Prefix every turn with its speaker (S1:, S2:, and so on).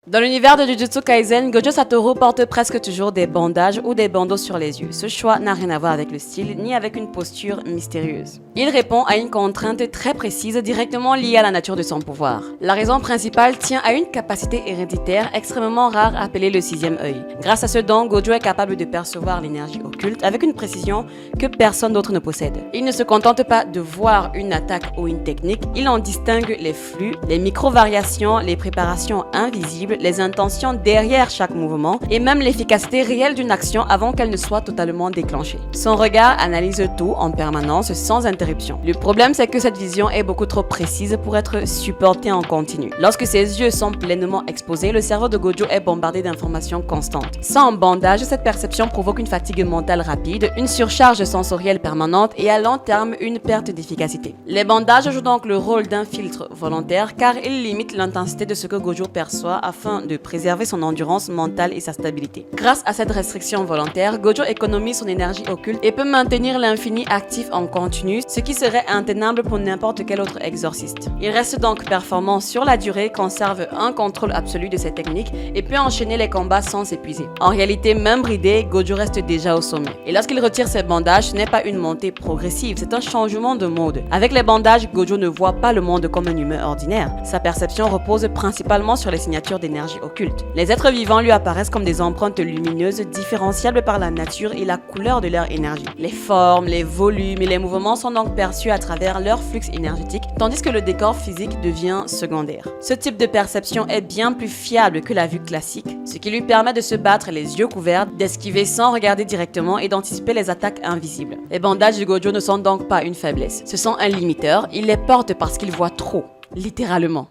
S1: Dans l'univers de Jujutsu Kaisen, Gojo Satoru porte presque toujours des bandages ou des bandeaux sur les yeux. Ce choix n'a rien à voir avec le style ni avec une posture mystérieuse. Il répond à une contrainte très précise directement liée à la nature de son pouvoir. La raison principale tient à une capacité héréditaire extrêmement rare appelée le sixième œil. Grâce à ce don, Gojo est capable de percevoir l'énergie occulte avec une précision que personne d'autre ne possède. Il ne se contente pas de voir une attaque ou une technique, il en distingue les flux, les micro-variations, les préparations invisibles, les intentions derrière chaque mouvement et même l'efficacité réelle d'une action avant qu'elle ne soit totalement déclenchée. Son regard analyse tout en permanence sans interruption. Le problème, c'est que cette vision est beaucoup trop précise pour être supportée en continu. Lorsque ses yeux sont pleinement exposés, le cerveau de Gojo est bombardé d'informations constantes. Sans bandage, cette perception provoque une fatigue mentale rapide, une surcharge sensorielle permanente et à long terme une perte d'efficacité. Les bandages jouent donc le rôle d'un filtre volontaire car ils limitent l'intensité de ce que Gojo perçoit afin de préserver son endurance mentale et sa stabilité. Grâce à cette restriction volontaire, Gojo économise son énergie occulte et peut maintenir l'infini actif en continu, ce qui serait intenable pour n'importe quel autre exorciste. Il reste donc performant sur la durée, conserve un contrôle absolu de ses techniques et peut enchaîner les combats sans s'épuiser. En réalité, même bridé, Gojo reste déjà au sommet. Et lorsqu'il retire ses bandages, ce n'est pas une montée progressive, c'est un changement de mode. Avec les bandages, Gojo ne voit pas le monde comme un humain ordinaire. Sa perception repose principalement sur les signatures d'énergie occulte. Les êtres vivants lui apparaissent comme des empreintes lumineuses différenciables par la nature et la couleur de leur énergie. Les formes, les volumes et les mouvements sont donc perçus à travers leur flux énergétique, tandis que le décor physique devient secondaire. Ce type de perception est bien plus fiable que la vue classique, ce qui lui permet de se battre les yeux couverts, d'esquiver sans regarder directement et d'anticiper les attaques invisibles. Les bandages de Gojo ne sont donc pas une faiblesse, ce sont un limiteur, il les porte parce qu'il voit trop, littéralement.